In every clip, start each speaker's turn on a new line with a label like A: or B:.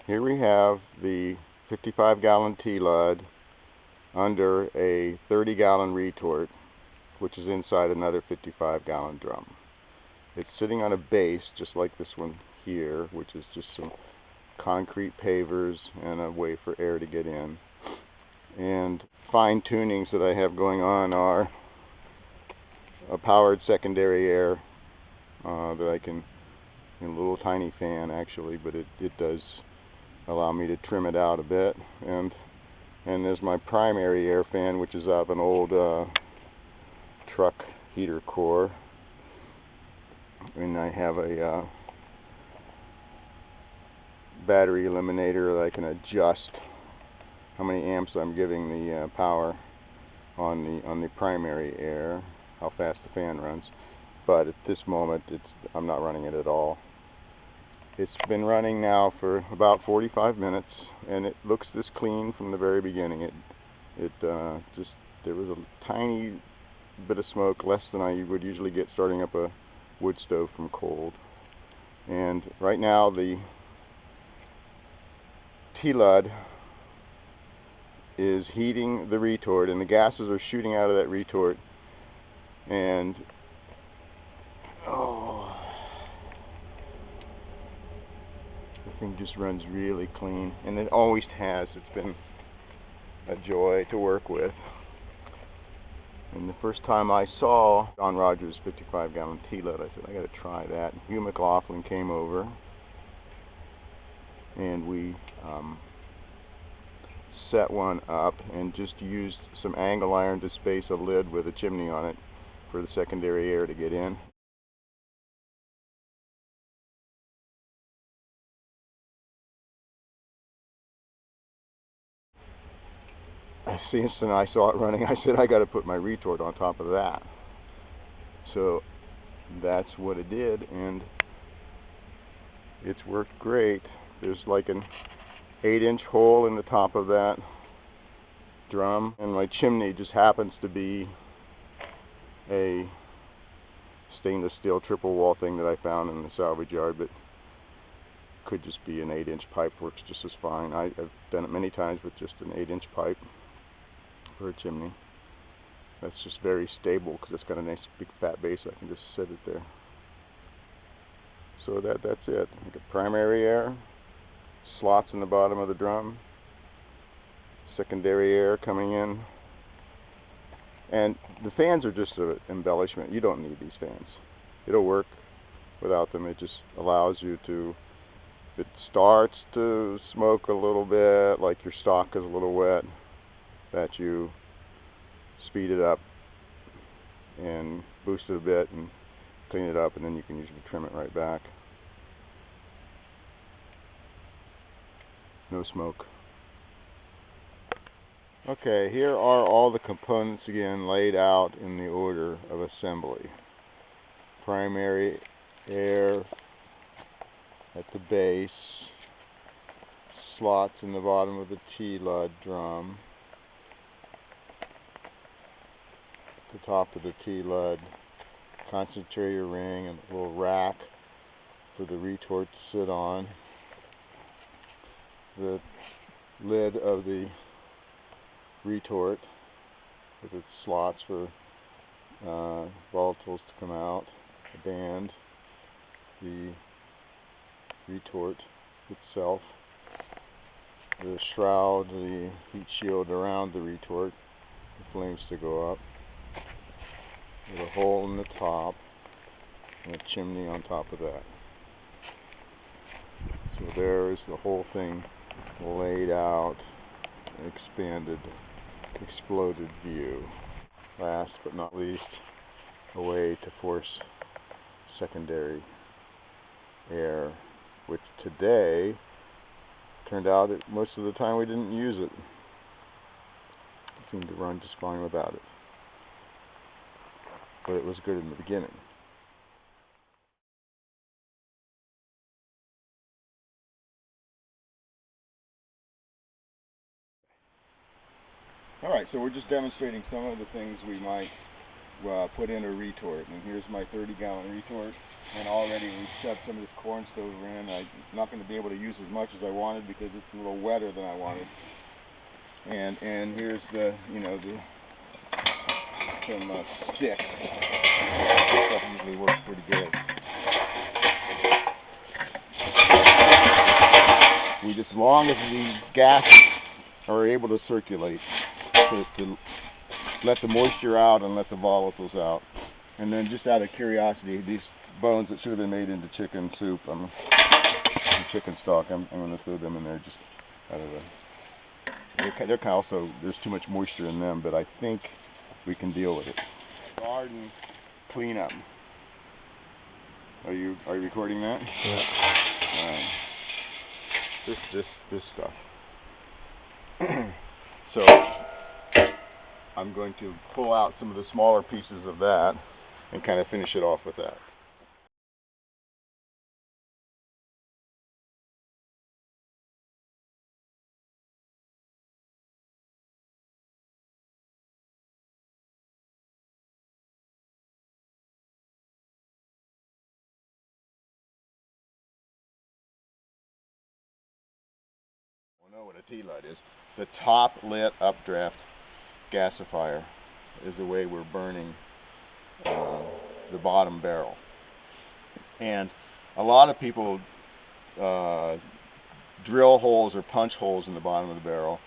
A: Here we have the 55-gallon TLUD under a 30-gallon retort, which is inside another 55-gallon drum. It's sitting on a base just like this one here, which is just some concrete pavers and a way for air to get in. And fine tunings that I have going on are a powered secondary air that I can, a little tiny fan actually, but it does allow me to trim it out a bit. And there's my primary air fan, which is out of an old truck heater core. And I have a battery eliminator that I can adjust how many amps I'm giving the power on the primary air, how fast the fan runs. But at this moment, I'm not running it at all. It's been running now for about 45 minutes, and it looks this clean from the very beginning. There was a tiny bit of smoke, less than I would usually get starting up a wood stove from cold. And right now the TLUD is heating the retort, and the gases are shooting out of that retort, and the thing just runs really clean, and it always has. It's been a joy to work with. And the first time I saw Don Rogers' 55-gallon TLUD, I said, I got to try that. Hugh McLaughlin came over, and we set one up and just used some angle iron to space a lid with a chimney on it for the secondary air to get in. Since then I saw it running, I said I got to put my retort on top of that. So that's what it did, and it's worked great. There's like an 8-inch hole in the top of that drum, and my chimney just happens to be a stainless steel triple wall thing that I found in the salvage yard, but could just be an 8-inch pipe, works just as fine. I've done it many times with just an 8-inch pipe for a chimney. That's just very stable because it's got a nice big fat base. I can just set it there. So that's it. I got primary air, slots in the bottom of the drum, secondary air coming in, and the fans are just an embellishment. You don't need these fans. It'll work without them. It just allows you to, if it starts to smoke a little bit, like your stock is a little wet, that you speed it up and boost it a bit and clean it up, and then you can usually trim it right back. No smoke. Okay, here are all the components again laid out in the order of assembly. Primary air at the base, slots in the bottom of the TLUD drum, the top of the TLUD concentrator ring, and a little rack for the retort to sit on, the lid of the retort with its slots for volatiles to come out, the band, the retort itself, the shroud, the heat shield around the retort, the flames to go up, with a hole in the top, and a chimney on top of that. So there's the whole thing laid out, expanded, exploded view. Last but not least, a way to force secondary air, which today turned out that most of the time we didn't use it. It seemed to run just fine without it. But it was good in the beginning. Alright, so we're just demonstrating some of the things we might put in a retort. And here's my 30-gallon retort. And already we shoved some of this corn stover in. I'm not going to be able to use as much as I wanted because it's a little wetter than I wanted. And here's the, you know, some sticks. This stuff usually works pretty good. As long as the gases are able to circulate, to let the moisture out and let the volatiles out. And then just out of curiosity, these bones that should have been made into chicken soup, chicken stock, I'm going to throw them in there just out of the... They're kind of also, there's too much moisture in them, but I think we can deal with it. Garden cleanup. Are you recording that?
B: Yeah.
A: This stuff. So I'm going to pull out some of the smaller pieces of that and kind of finish it off with that. Know what a TLUD is. The top lit updraft gasifier is the way we're burning the bottom barrel. And a lot of people drill holes or punch holes in the bottom of the barrel,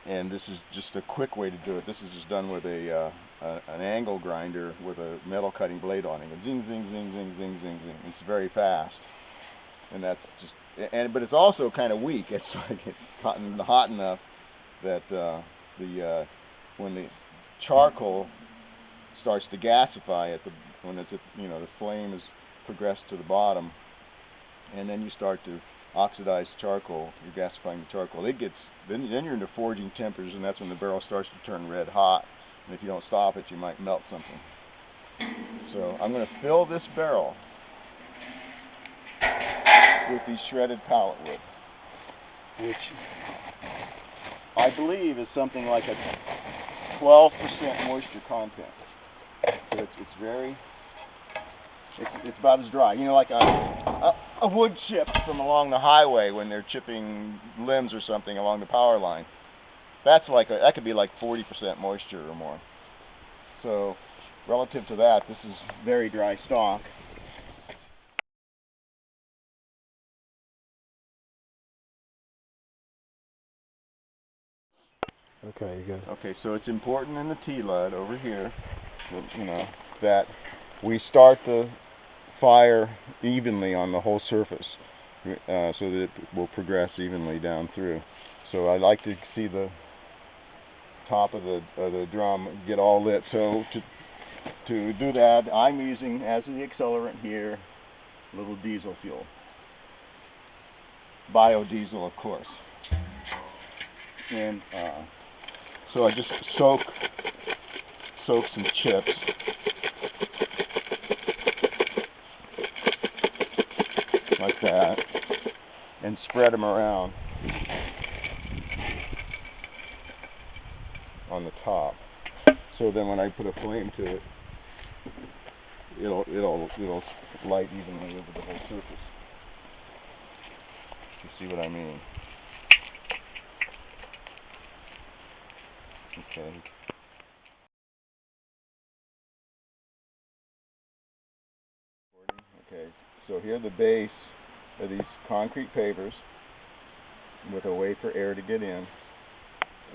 A: and this is just a quick way to do it. This is just done with an angle grinder with a metal cutting blade on it. Zing, zing, zing, zing, zing, zing, zing. It's very fast, and that's just. But it's also kind of weak. It's like it's hot enough that when the charcoal starts to gasify when it's the flame is progressed to the bottom, and then you start to oxidize charcoal. You're gasifying the charcoal. Then you're into forging tempers, and that's when the barrel starts to turn red hot. And if you don't stop it, you might melt something. So I'm going to fill this barrel with the shredded pallet wood, which I believe is something like a 12% moisture content. So it's about as dry. You know, like a wood chip from along the highway when they're chipping limbs or something along the power line. That could be like 40% moisture or more. So relative to that, this is very dry stock.
B: Okay, you good.
A: Okay, so it's important in the TLUD over here, that we start the fire evenly on the whole surface, so that it will progress evenly down through. So I like to see the top of the drum get all lit. So to do that, I'm using as the accelerant here a little diesel fuel, biodiesel, of course, and so I just soak some chips like that and spread them around on the top. So then when I put a flame to it, it'll light evenly over the whole surface. You see what I mean? Okay. Okay, so here the base are these concrete pavers with a way for air to get in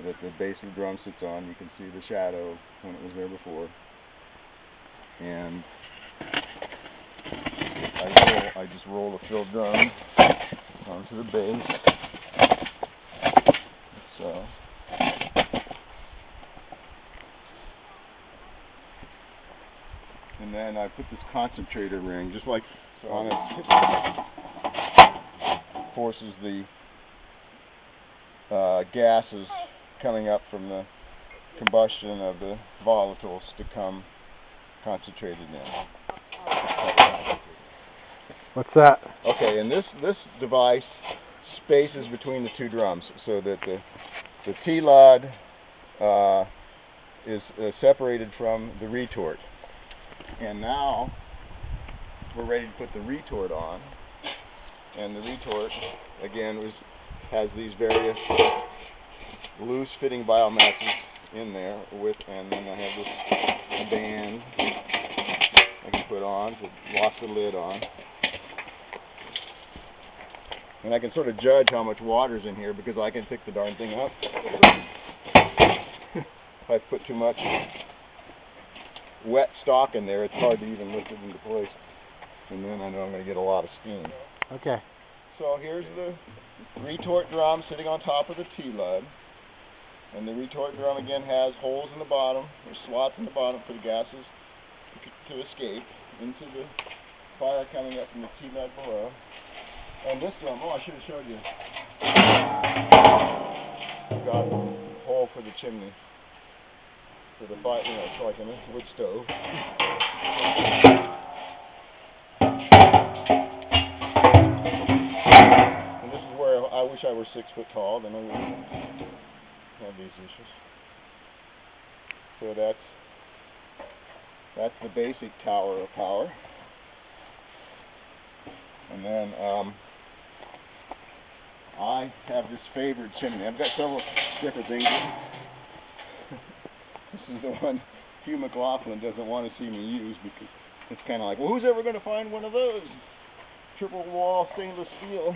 A: that the base of the drum sits on. You can see the shadow when it was there before. And I just roll the filled drum onto the base. So. And then I put this concentrator ring, just like on it, forces the gases coming up from the combustion of the volatiles to come concentrated in.
B: What's that?
A: Okay, and this device spaces between the two drums so that the TLUD is separated from the retort. And now we're ready to put the retort on. And the retort, again, has these various loose fitting biomasses in there and then I have this band I can put on to lock the lid on. And I can sort of judge how much water's in here because I can pick the darn thing up. If I put too much wet stock in there, it's hard to even lift it into place. And then I know I'm going to get a lot of steam.
B: Okay.
A: So here's the retort drum sitting on top of the TLUD. And the retort drum again has holes in the bottom. There's slots in the bottom for the gases to escape into the fire coming up from the TLUD below. And this drum, I should have showed you. Got a hole for the chimney. For the fire, it's like a wood stove. And this is where I wish I were 6 foot tall, then I wouldn't have these issues. So that's the basic tower of power. And then I have this favored chimney. I've got several different things. This is the one Hugh McLaughlin doesn't want to see me use because it's kind of like, well, who's ever going to find one of those? Triple wall stainless steel.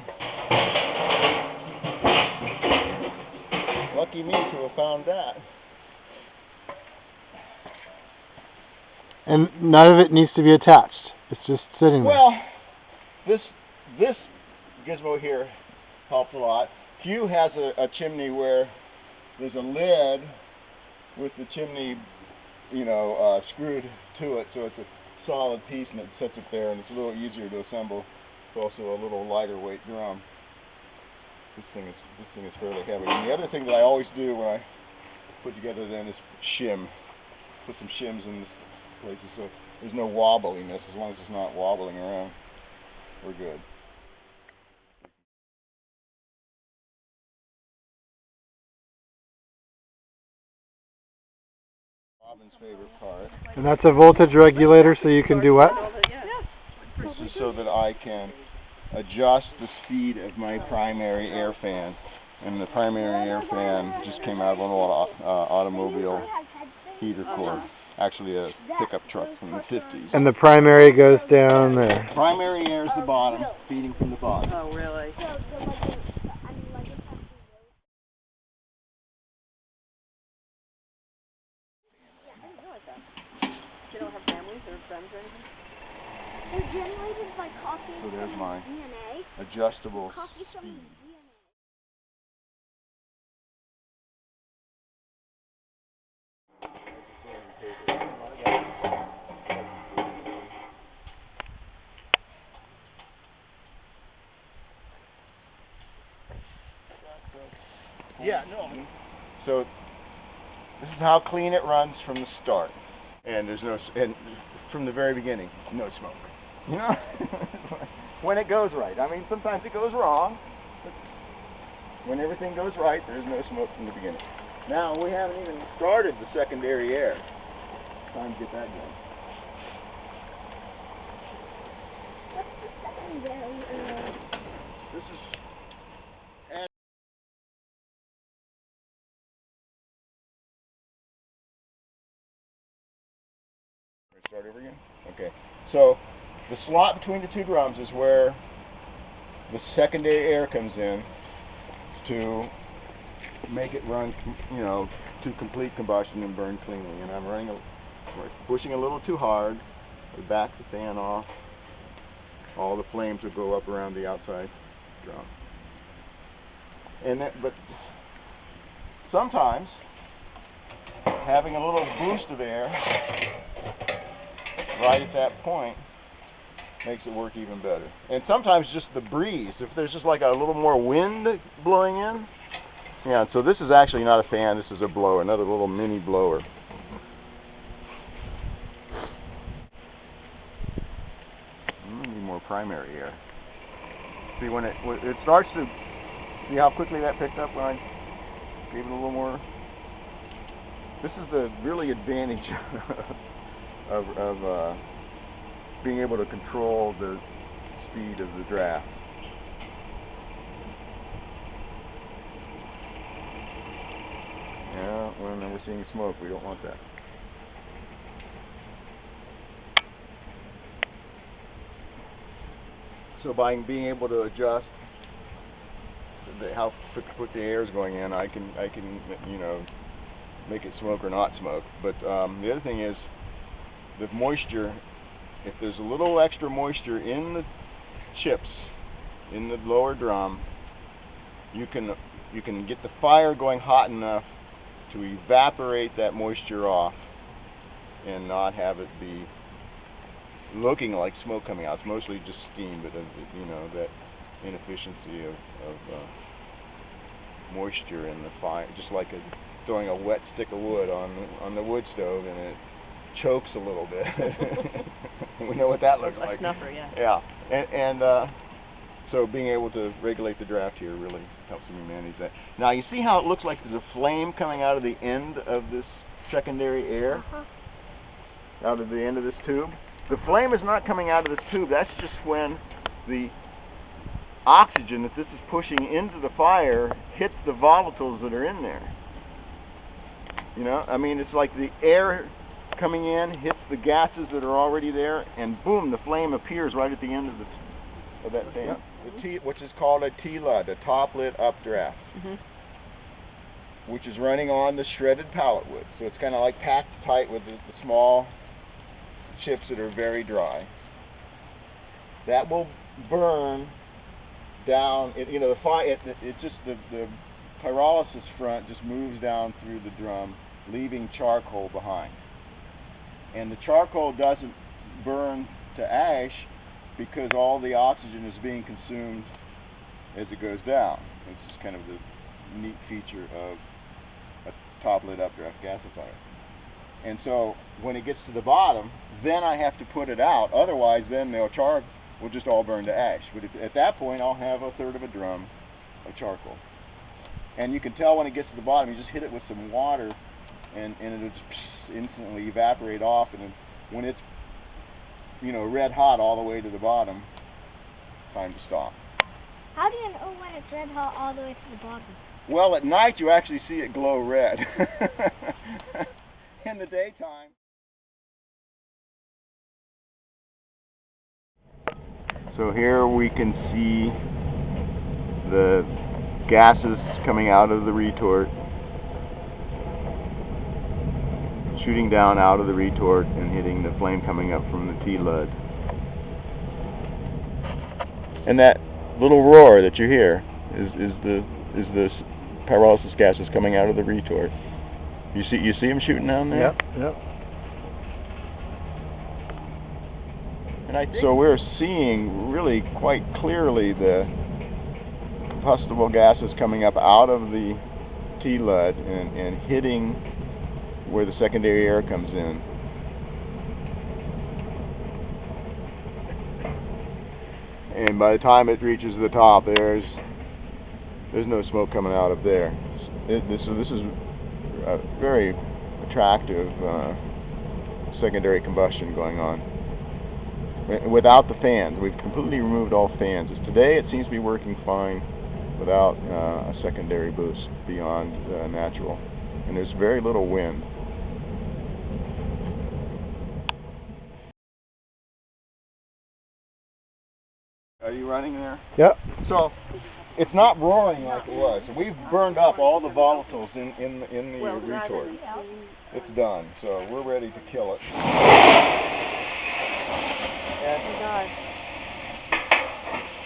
A: Lucky me to have found that.
B: And none of it needs to be attached. It's just sitting there.
A: Well, this gizmo here helps a lot. Hugh has a chimney where there's a lid with the chimney, screwed to it, so it's a solid piece and it sits it there, and it's a little easier to assemble. It's also a little lighter weight drum. This thing is fairly heavy. And the other thing that I always do when I put together then is shim. Put some shims in this places so there's no wobbliness. As long as it's not wobbling around, we're good. Robin's favorite part.
B: And that's a voltage regulator, so you can do what?
A: This is so that I can adjust the speed of my primary air fan. And the primary air fan just came out of an old automobile heater core. Actually a pickup truck from the 50s.
B: And the primary goes down there.
A: Primary air is the bottom, feeding from the bottom.
C: Oh, really? You don't have families or friends or anything?
D: They're generated by copies
A: So there's
D: from
A: my
D: DNA.
A: adjustable
D: Copies from
A: speed.
D: DNA.
A: Yeah, no. So this is how clean it runs from the start, and there's and from the very beginning, no smoke. You know, when it goes right. I mean, sometimes it goes wrong, but when everything goes right, there's no smoke from the beginning. Now we haven't even started the secondary air. Time to get that going.
D: What's the secondary air?
A: This is. Start over again? Okay. So the slot between the two drums is where the secondary air comes in to make it run, to complete combustion and burn cleanly. And I'm pushing a little too hard. We back the fan off. All the flames will go up around the outside drum. But sometimes having a little boost of air right at that point makes it work even better. And sometimes just the breeze, if there's just like a little more wind blowing in. Yeah, so this is actually not a fan, this is a blower, another little mini blower. Need more primary air. See, when it starts to, see how quickly that picked up when I gave it a little more. This is the really advantage of being able to control the speed of the draft. Yeah, well, then we're seeing smoke. We don't want that. So by being able to adjust how quick the air is going in, I can make it smoke or not smoke. But the other thing is the moisture. If there's a little extra moisture in the chips in the lower drum, you can get the fire going hot enough to evaporate that moisture off and not have it be looking like smoke coming out. It's mostly just steam, but that inefficiency of moisture in the fire, just like throwing a wet stick of wood on the wood stove and it chokes a little bit. We know what that looks like.
C: Snuffer, yeah.
A: Yeah, and so being able to regulate the draft here really helps me manage that. Now you see how it looks like there's a flame coming out of the end of this secondary air, out of the end of this tube. The flame is not coming out of this tube. That's just when the oxygen that this is pushing into the fire hits the volatiles that are in there. I mean, it's like the air coming in hits the gases that are already there, and boom, the flame appears right at the end of that thing. Yep. Which is called a TLUD, a top-lit updraft, which is running on the shredded pallet wood. So it's kind of like packed tight with the small chips that are very dry. That will burn down. The fire. It just the pyrolysis front just moves down through the drum, leaving charcoal behind. And the charcoal doesn't burn to ash because all the oxygen is being consumed as it goes down. It's just kind of the neat feature of a top-lit updraft gasifier. And so when it gets to the bottom, then I have to put it out. Otherwise, then the char will just all burn to ash. But at that point, I'll have a third of a drum of charcoal. And you can tell when it gets to the bottom, you just hit it with some water, and it'll just instantly evaporate off. And then when it's red hot all the way to the bottom, time to stop.
D: How do you know when it's red hot all the way to the bottom?
A: Well, at night you actually see it glow red. In the daytime. So here we can see the gases coming out of the retort, shooting down out of the retort and hitting the flame coming up from the TLUD. And that little roar that you hear is the pyrolysis gases coming out of the retort. You see them shooting down there?
B: Yep.
A: And I think so we're seeing really quite clearly the combustible gases coming up out of the TLUD and hitting where the secondary air comes in. And by the time it reaches the top, there's no smoke coming out of there. This is a very attractive secondary combustion going on without the fans. We've completely removed all fans. Today it seems to be working fine without a secondary boost beyond natural, and there's very little wind. Are you running there?
B: Yep.
A: So it's not roaring like it was. We've burned up all the volatiles in the retort. It's done, so we're ready to kill it.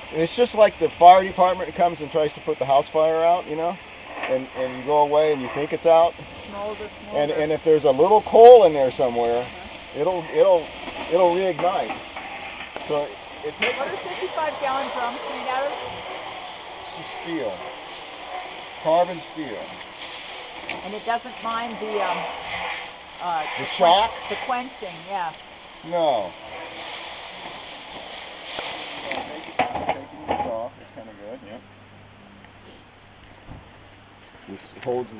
A: And it's just like the fire department comes and tries to put the house fire out, and you go away and you think it's out. And if there's a little coal in there somewhere, it'll reignite. So it takes.
C: What are 55-gallon drums made out of?
A: Steel, carbon steel.
C: And it doesn't mind the
A: shock?
C: The quenching, yeah.
A: No. Taking this off is kind of good, yeah. This holds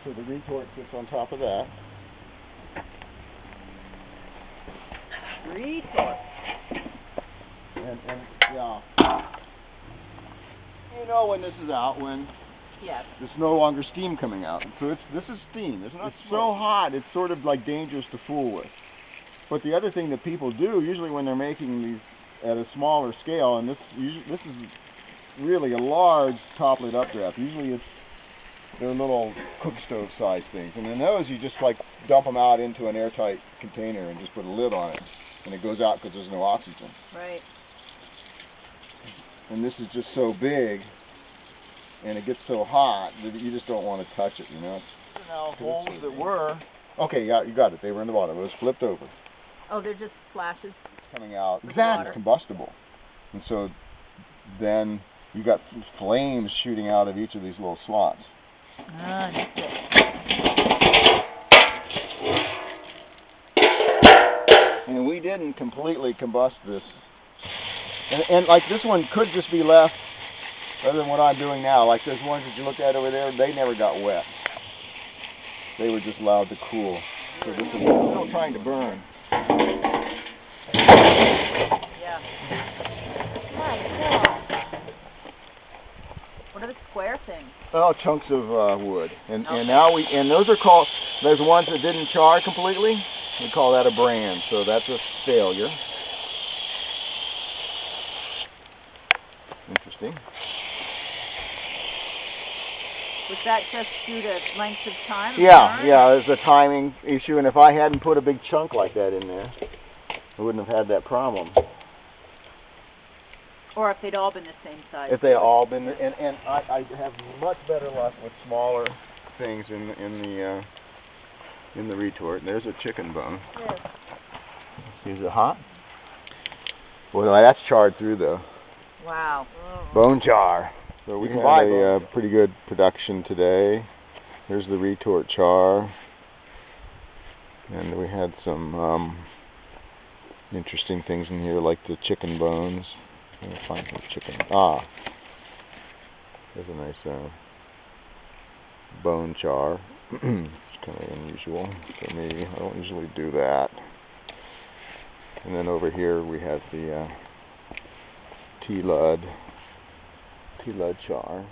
A: so the retort sits on top of that.
C: Retort.
A: And yeah. You know when this is out, when
C: Yes.
A: there's no longer steam coming out. So this is steam. It's so hot, it's sort of like dangerous to fool with. But the other thing that people do, usually when they're making these at a smaller scale, and this is really a large top-lid updraft. Usually they're little cook stove size things, and in those you just like dump them out into an airtight container and just put a lid on it, and it goes out because there's no oxygen.
C: Right.
A: And this is just so big, and it gets so hot that you just don't want to touch it, you know. Now holes that were. Okay, yeah, you got it. They were in the bottom. It was flipped over.
C: Oh, they're just flashes.
A: Coming out.
C: Exactly.
A: Combustible. And so then you got flames shooting out of each of these little slots.
C: Ah, that's it.
A: And we didn't completely combust this. And like this one could just be left, other than what I'm doing now. Like those ones that you looked at over there, they never got wet. They were just allowed to cool. So this is still trying to burn.
C: Yeah. What are the square things?
A: Oh, chunks of wood, and now those are called. There's ones that didn't char completely. We call that a brand, so that's a failure. Interesting.
C: Was that just due to length of time?
A: Yeah, there's a timing issue, and if I hadn't put a big chunk like that in there, I wouldn't have had that problem.
C: Or if they'd all been the same size.
A: If they all been, and I have much better luck with smaller things in the retort. There's a chicken bone.
C: Yes.
A: Is it hot? Well, that's charred through though.
C: Wow.
A: Bone char. So we had a pretty good production today. Here's the retort char, and we had some interesting things in here, like the chicken bones. I'm gonna find some chicken. There's a nice bone char. It's kind of unusual for me. I don't usually do that. And then over here we have the TLUD char.